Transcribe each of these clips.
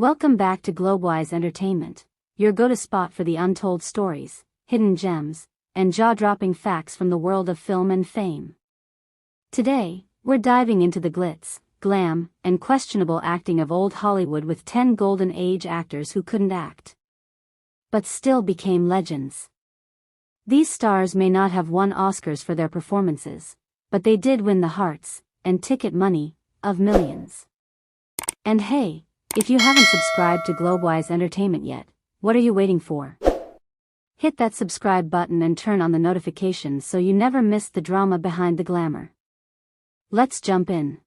Welcome back to Globewise Entertainment, your go-to spot for the untold stories, hidden gems, and jaw-dropping facts from the world of film and fame. Today, we're diving into the glitz, glam, and questionable acting of old Hollywood with 10 golden age actors who couldn't act, but still became legends. These stars may not have won Oscars for their performances, but they did win the hearts and ticket money of millions. And hey, if you haven't subscribed to Globewise Entertainment yet, what are you waiting for? Hit that subscribe button and turn on the notifications so you never miss the drama behind the glamour. Let's jump in.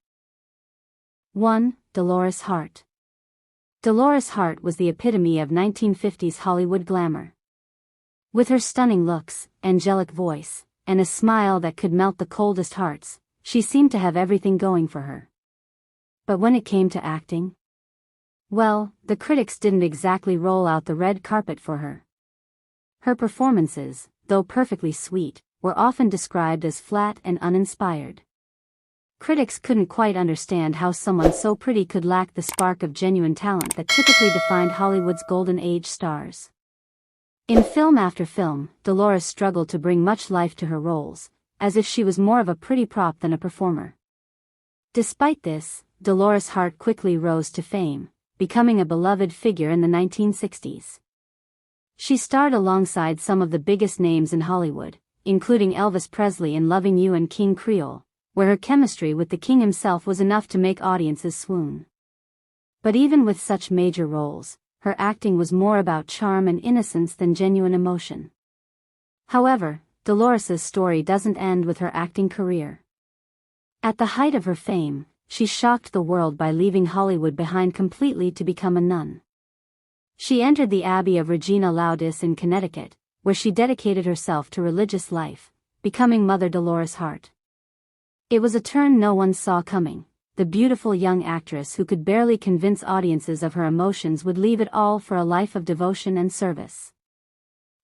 1. Dolores Hart. Dolores Hart was the epitome of 1950s Hollywood glamour. With her stunning looks, angelic voice, and a smile that could melt the coldest hearts, she seemed to have everything going for her. But when it came to acting, well, the critics didn't exactly roll out the red carpet for her. Her performances, though perfectly sweet, were often described as flat and uninspired. Critics couldn't quite understand how someone so pretty could lack the spark of genuine talent that typically defined Hollywood's golden age stars. In film after film, Dolores struggled to bring much life to her roles, as if she was more of a pretty prop than a performer. Despite this, Dolores Hart quickly rose to fame, becoming a beloved figure in the 1960s. She starred alongside some of the biggest names in Hollywood, including Elvis Presley in Loving You and King Creole, where her chemistry with the king himself was enough to make audiences swoon. But even with such major roles, her acting was more about charm and innocence than genuine emotion. However, Dolores's story doesn't end with her acting career. At the height of her fame, she shocked the world by leaving Hollywood behind completely to become a nun. She entered the Abbey of Regina Laudis in Connecticut, where she dedicated herself to religious life, becoming Mother Dolores Hart. It was a turn no one saw coming. The beautiful young actress who could barely convince audiences of her emotions would leave it all for a life of devotion and service.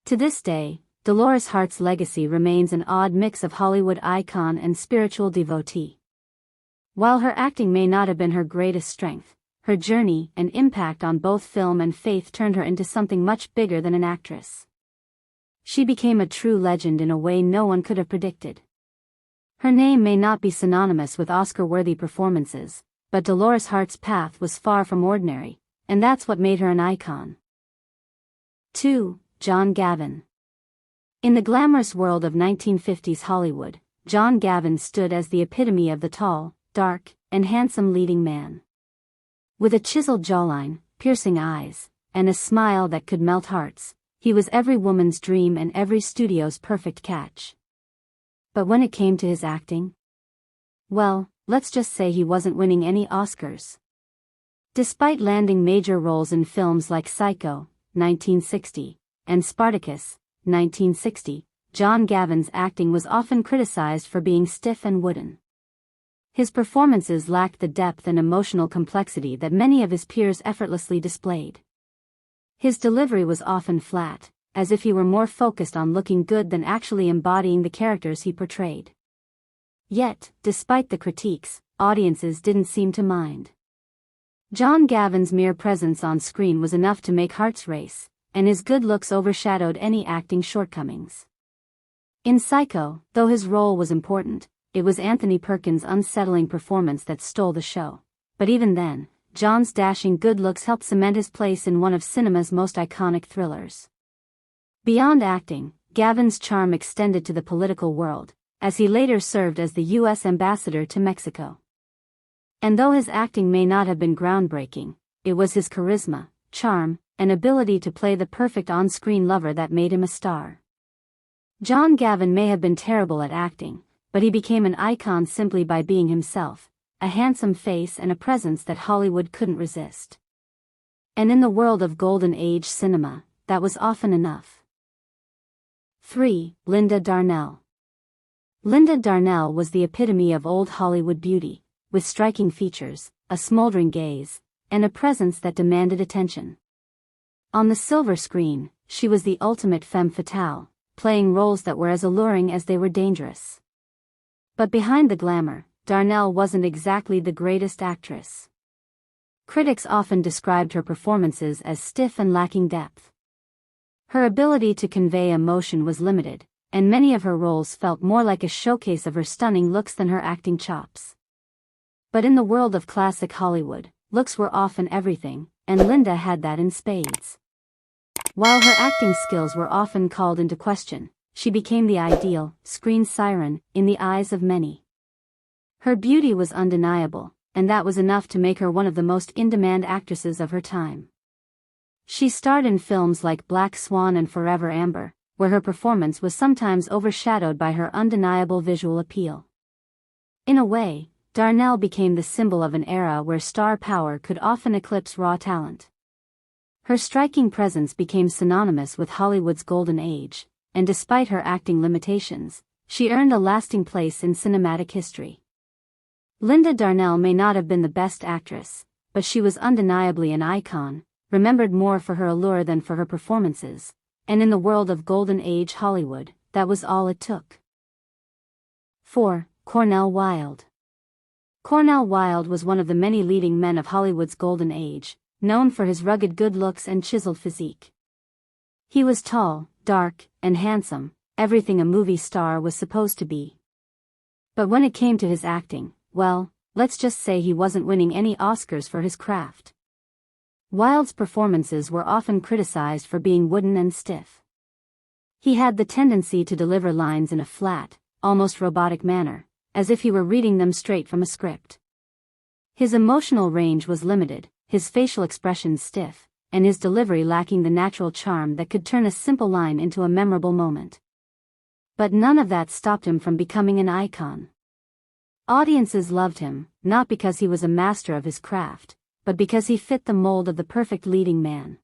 To this day, Dolores Hart's legacy remains an odd mix of Hollywood icon and spiritual devotee. While her acting may not have been her greatest strength, her journey and impact on both film and faith turned her into something much bigger than an actress. She became a true legend in a way no one could have predicted. Her name may not be synonymous with Oscar-worthy performances, but Dolores Hart's path was far from ordinary, and that's what made her an icon. 2. John Gavin. In the glamorous world of 1950s Hollywood, John Gavin stood as the epitome of the tall, dark, and handsome leading man. With a chiseled jawline, piercing eyes, and a smile that could melt hearts, he was every woman's dream and every studio's perfect catch. But when it came to his acting, well, let's just say he wasn't winning any Oscars. Despite landing major roles in films like Psycho, 1960, and Spartacus, 1960, John Gavin's acting was often criticized for being stiff and wooden. His performances lacked the depth and emotional complexity that many of his peers effortlessly displayed. His delivery was often flat, as if he were more focused on looking good than actually embodying the characters he portrayed. Yet, despite the critiques, audiences didn't seem to mind. John Gavin's mere presence on screen was enough to make hearts race, and his good looks overshadowed any acting shortcomings. In Psycho, though his role was important, it was Anthony Perkins' unsettling performance that stole the show. But even then, John's dashing good looks helped cement his place in one of cinema's most iconic thrillers. Beyond acting, Gavin's charm extended to the political world, as he later served as the U.S. ambassador to Mexico. And though his acting may not have been groundbreaking, it was his charisma, charm, and ability to play the perfect on-screen lover that made him a star. John Gavin may have been terrible at acting, but he became an icon simply by being himself, a handsome face and a presence that Hollywood couldn't resist. And in the world of Golden Age cinema, that was often enough. 3. Linda Darnell. Linda Darnell was the epitome of old Hollywood beauty, with striking features, a smoldering gaze, and a presence that demanded attention. On the silver screen, she was the ultimate femme fatale, playing roles that were as alluring as they were dangerous. But behind the glamour, Darnell wasn't exactly the greatest actress. Critics often described her performances as stiff and lacking depth. Her ability to convey emotion was limited, and many of her roles felt more like a showcase of her stunning looks than her acting chops. But in the world of classic Hollywood, looks were often everything, and Linda had that in spades. While her acting skills were often called into question, she became the ideal screen siren in the eyes of many. Her beauty was undeniable, and that was enough to make her one of the most in-demand actresses of her time. She starred in films like Black Swan and Forever Amber, where her performance was sometimes overshadowed by her undeniable visual appeal. In a way, Darnell became the symbol of an era where star power could often eclipse raw talent. Her striking presence became synonymous with Hollywood's golden age, and despite her acting limitations, she earned a lasting place in cinematic history. Linda Darnell may not have been the best actress, but she was undeniably an icon, remembered more for her allure than for her performances, and in the world of Golden Age Hollywood, that was all it took. 4. Cornel Wilde. Cornel Wilde was one of the many leading men of Hollywood's Golden Age, known for his rugged good looks and chiseled physique. He was tall, dark, and handsome, everything a movie star was supposed to be. But when it came to his acting, well, let's just say he wasn't winning any Oscars for his craft. Wilde's performances were often criticized for being wooden and stiff. He had the tendency to deliver lines in a flat, almost robotic manner, as if he were reading them straight from a script. His emotional range was limited, his facial expressions stiff, and his delivery lacking the natural charm that could turn a simple line into a memorable moment. But none of that stopped him from becoming an icon. Audiences loved him, not because he was a master of his craft, but because he fit the mold of the perfect leading man.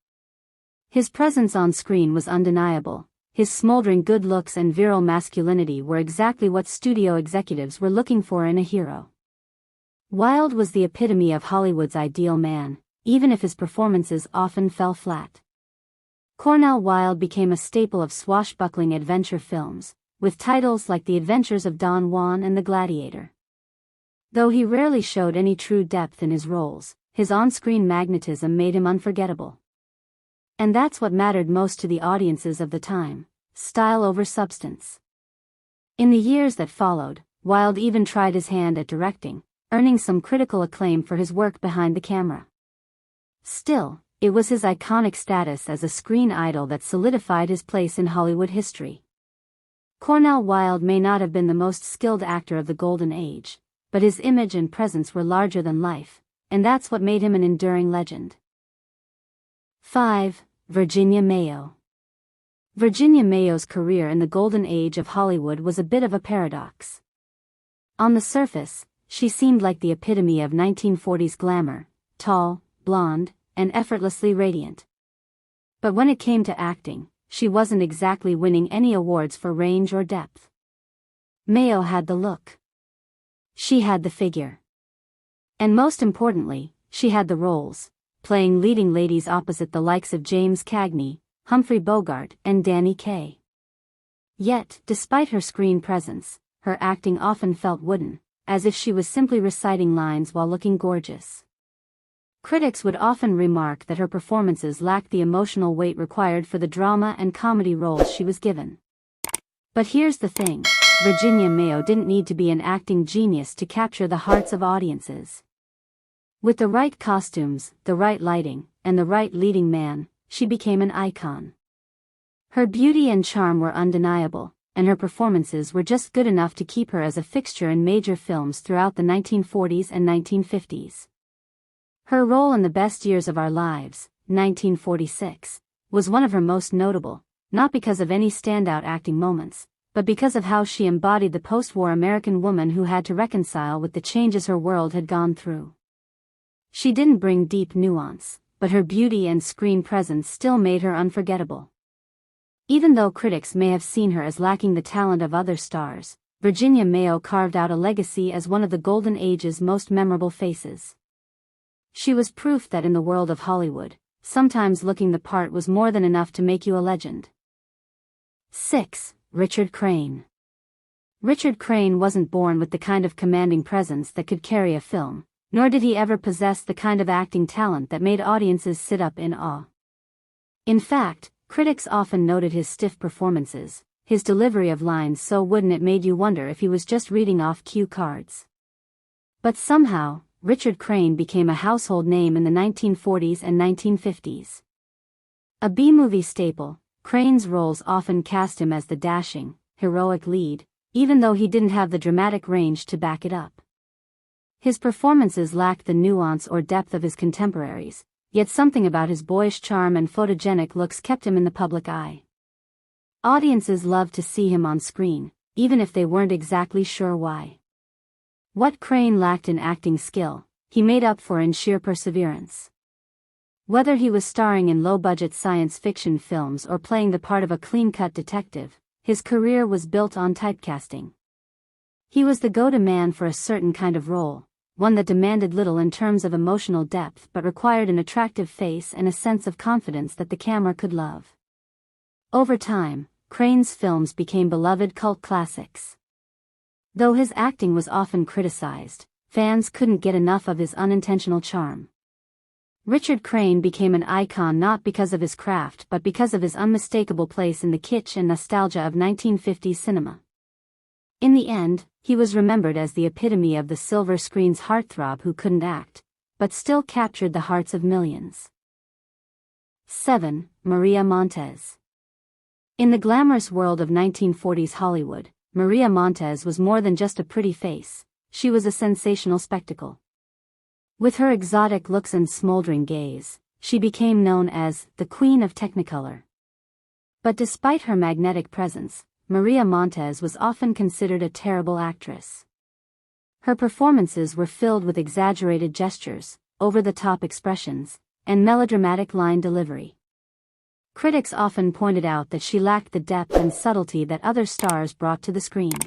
His presence on screen was undeniable. His smoldering good looks and virile masculinity were exactly what studio executives were looking for in a hero. Wilde was the epitome of Hollywood's ideal man, even if his performances often fell flat. Cornel Wilde became a staple of swashbuckling adventure films, with titles like The Adventures of Don Juan and The Gladiator. Though he rarely showed any true depth in his roles, his on-screen magnetism made him unforgettable. And that's what mattered most to the audiences of the time: style over substance. In the years that followed, Wilde even tried his hand at directing, earning some critical acclaim for his work behind the camera. Still, it was his iconic status as a screen idol that solidified his place in Hollywood history. Cornel Wilde may not have been the most skilled actor of the Golden Age, but his image and presence were larger than life, and that's what made him an enduring legend. 5. Virginia Mayo. Virginia Mayo's career in the Golden Age of Hollywood was a bit of a paradox. On the surface, she seemed like the epitome of 1940s glamour, tall, blonde, and effortlessly radiant. But when it came to acting, she wasn't exactly winning any awards for range or depth. Mayo had the look. She had the figure. And most importantly, she had the roles, playing leading ladies opposite the likes of James Cagney, Humphrey Bogart, and Danny Kaye. Yet, despite her screen presence, her acting often felt wooden, as if she was simply reciting lines while looking gorgeous. Critics would often remark that her performances lacked the emotional weight required for the drama and comedy roles she was given. But here's the thing: Virginia Mayo didn't need to be an acting genius to capture the hearts of audiences. With the right costumes, the right lighting, and the right leading man, she became an icon. Her beauty and charm were undeniable, and her performances were just good enough to keep her as a fixture in major films throughout the 1940s and 1950s. Her role in The Best Years of Our Lives, 1946, was one of her most notable, not because of any standout acting moments, but because of how she embodied the post-war American woman who had to reconcile with the changes her world had gone through. She didn't bring deep nuance, but her beauty and screen presence still made her unforgettable. Even though critics may have seen her as lacking the talent of other stars, Virginia Mayo carved out a legacy as one of the Golden Age's most memorable faces. She was proof that in the world of Hollywood, sometimes looking the part was more than enough to make you a legend. 6. Richard Crane. Richard Crane wasn't born with the kind of commanding presence that could carry a film, nor did he ever possess the kind of acting talent that made audiences sit up in awe. In fact, critics often noted his stiff performances, his delivery of lines so wooden it made you wonder if he was just reading off cue cards. But somehow, Richard Crane became a household name in the 1940s and 1950s. A B-movie staple, Crane's roles often cast him as the dashing, heroic lead, even though he didn't have the dramatic range to back it up. His performances lacked the nuance or depth of his contemporaries, yet something about his boyish charm and photogenic looks kept him in the public eye. Audiences loved to see him on screen, even if they weren't exactly sure why. What Crane lacked in acting skill, he made up for in sheer perseverance. Whether he was starring in low-budget science fiction films or playing the part of a clean-cut detective, his career was built on typecasting. He was the go-to man for a certain kind of role, one that demanded little in terms of emotional depth but required an attractive face and a sense of confidence that the camera could love. Over time, Crane's films became beloved cult classics. Though his acting was often criticized, fans couldn't get enough of his unintentional charm. Richard Crane became an icon not because of his craft but because of his unmistakable place in the kitsch and nostalgia of 1950s cinema. In the end, he was remembered as the epitome of the silver screen's heartthrob who couldn't act, but still captured the hearts of millions. 7. Maria Montez. In the glamorous world of 1940s Hollywood, Maria Montez was more than just a pretty face, she was a sensational spectacle. With her exotic looks and smoldering gaze, she became known as the Queen of Technicolor. But despite her magnetic presence, Maria Montez was often considered a terrible actress. Her performances were filled with exaggerated gestures, over-the-top expressions, and melodramatic line delivery. Critics often pointed out that she lacked the depth and subtlety that other stars brought to the screen.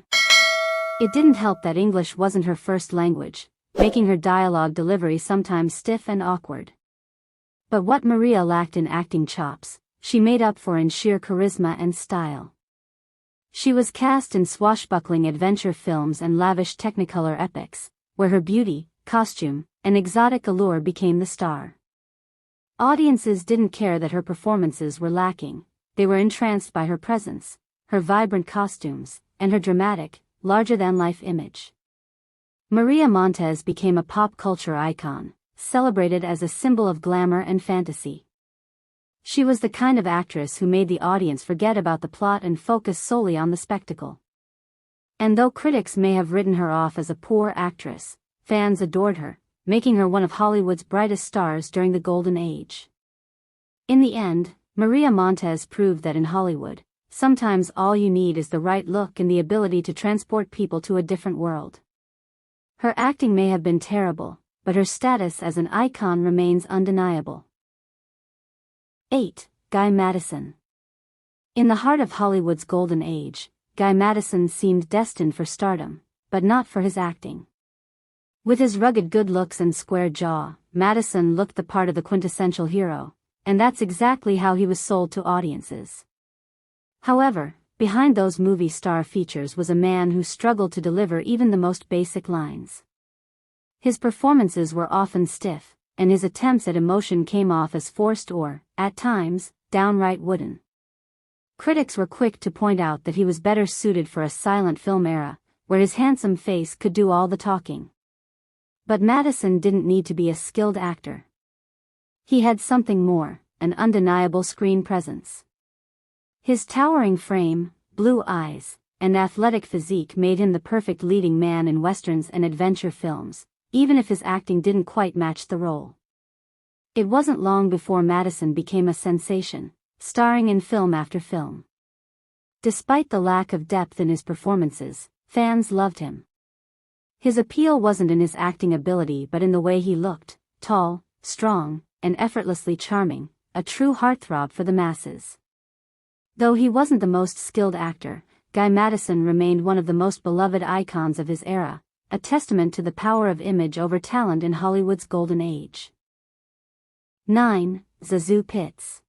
It didn't help that English wasn't her first language, making her dialogue delivery sometimes stiff and awkward. But what Maria lacked in acting chops, she made up for in sheer charisma and style. She was cast in swashbuckling adventure films and lavish Technicolor epics, where her beauty, costume, and exotic allure became the star. Audiences didn't care that her performances were lacking, they were entranced by her presence, her vibrant costumes, and her dramatic, larger-than-life image. Maria Montez became a pop culture icon, celebrated as a symbol of glamour and fantasy. She was the kind of actress who made the audience forget about the plot and focus solely on the spectacle. And though critics may have written her off as a poor actress, fans adored her, making her one of Hollywood's brightest stars during the Golden Age. In the end, Maria Montez proved that in Hollywood, sometimes all you need is the right look and the ability to transport people to a different world. Her acting may have been terrible, but her status as an icon remains undeniable. 8. Guy Madison. In the heart of Hollywood's Golden Age, Guy Madison seemed destined for stardom, but not for his acting. With his rugged good looks and square jaw, Madison looked the part of the quintessential hero, and that's exactly how he was sold to audiences. However, behind those movie star features was a man who struggled to deliver even the most basic lines. His performances were often stiff, and his attempts at emotion came off as forced or, at times, downright wooden. Critics were quick to point out that he was better suited for a silent film era, where his handsome face could do all the talking. But Madison didn't need to be a skilled actor. He had something more, an undeniable screen presence. His towering frame, blue eyes, and athletic physique made him the perfect leading man in westerns and adventure films, even if his acting didn't quite match the role. It wasn't long before Madison became a sensation, starring in film after film. Despite the lack of depth in his performances, fans loved him. His appeal wasn't in his acting ability but in the way he looked, tall, strong, and effortlessly charming, a true heartthrob for the masses. Though he wasn't the most skilled actor, Guy Madison remained one of the most beloved icons of his era, a testament to the power of image over talent in Hollywood's Golden Age. 9. Zasu Pitts.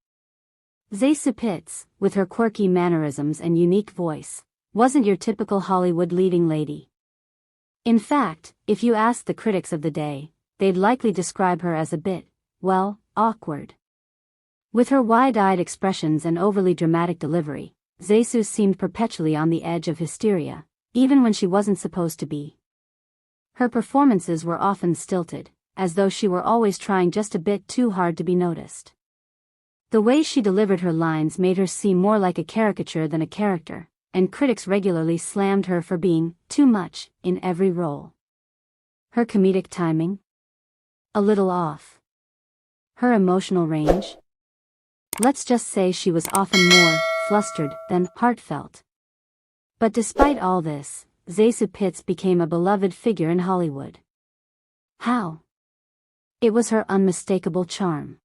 Zasu Pitts, with her quirky mannerisms and unique voice, wasn't your typical Hollywood leading lady. In fact, if you asked the critics of the day, they'd likely describe her as a bit, well, awkward. With her wide-eyed expressions and overly dramatic delivery, Zasu seemed perpetually on the edge of hysteria, even when she wasn't supposed to be. Her performances were often stilted, as though she were always trying just a bit too hard to be noticed. The way she delivered her lines made her seem more like a caricature than a character, and critics regularly slammed her for being too much in every role. Her comedic timing? A little off. Her emotional range? Let's just say she was often more flustered than heartfelt. But despite all this, Zasu Pitts became a beloved figure in Hollywood. How? It was her unmistakable charm.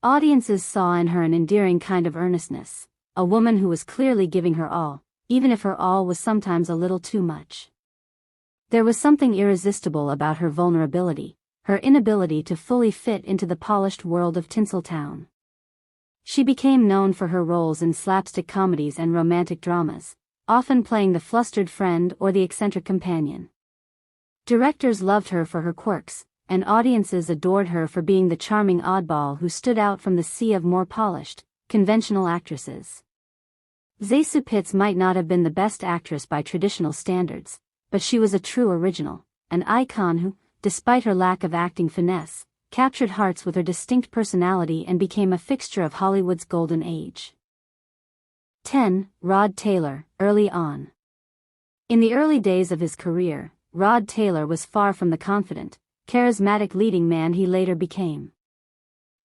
Audiences saw in her an endearing kind of earnestness, a woman who was clearly giving her all, even if her all was sometimes a little too much. There was something irresistible about her vulnerability, her inability to fully fit into the polished world of Tinseltown. She became known for her roles in slapstick comedies and romantic dramas, often playing the flustered friend or the eccentric companion. Directors loved her for her quirks, and audiences adored her for being the charming oddball who stood out from the sea of more polished, conventional actresses. Zasu Pitts might not have been the best actress by traditional standards, but she was a true original, an icon who, despite her lack of acting finesse, captured hearts with her distinct personality and became a fixture of Hollywood's golden age. 10. Rod Taylor, early on. In the early days of his career, Rod Taylor was far from the confident, charismatic leading man he later became.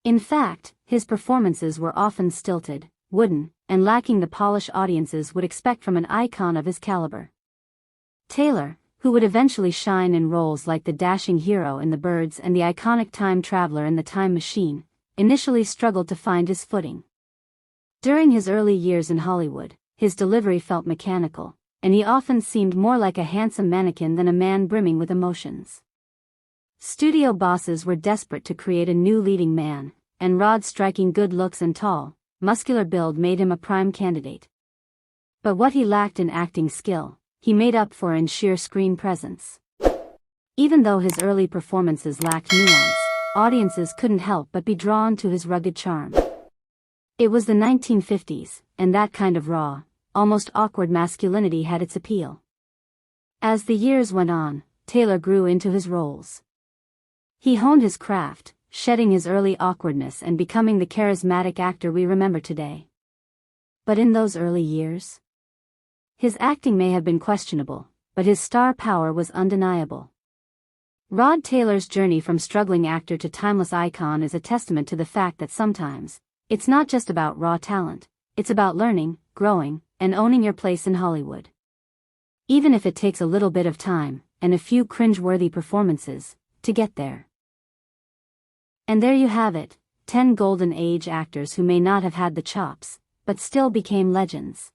In fact, his performances were often stilted, wooden, and lacking the polish audiences would expect from an icon of his caliber. Taylor, who would eventually shine in roles like the dashing hero in The Birds and the iconic time traveler in The Time Machine, initially struggled to find his footing. During his early years in Hollywood, his delivery felt mechanical, and he often seemed more like a handsome mannequin than a man brimming with emotions. Studio bosses were desperate to create a new leading man, and Rod's striking good looks and tall, muscular build made him a prime candidate. But what he lacked in acting skill, he made up for in sheer screen presence. Even though his early performances lacked nuance, audiences couldn't help but be drawn to his rugged charm. It was the 1950s, and that kind of raw, almost awkward masculinity had its appeal. As the years went on, Taylor grew into his roles. He honed his craft, shedding his early awkwardness and becoming the charismatic actor we remember today. But in those early years, his acting may have been questionable, but his star power was undeniable. Rod Taylor's journey from struggling actor to timeless icon is a testament to the fact that sometimes, it's not just about raw talent, it's about learning, growing, and owning your place in Hollywood. Even if it takes a little bit of time, and a few cringe-worthy performances, to get there. And there you have it, 10 golden age actors who may not have had the chops, but still became legends.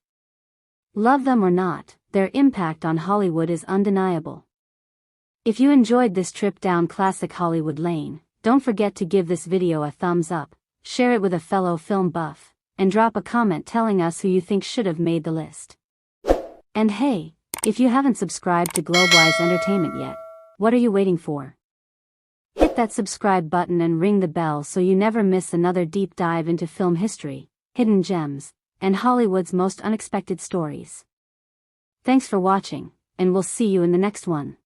Love them or not, their impact on Hollywood is undeniable. If you enjoyed this trip down classic Hollywood lane, don't forget to give this video a thumbs up, share it with a fellow film buff, and drop a comment telling us who you think should have made the list. And hey, if you haven't subscribed to Globewise Entertainment yet, what are you waiting for? Hit that subscribe button and ring the bell so you never miss another deep dive into film history, hidden gems, and Hollywood's most unexpected stories. Thanks for watching, and we'll see you in the next one.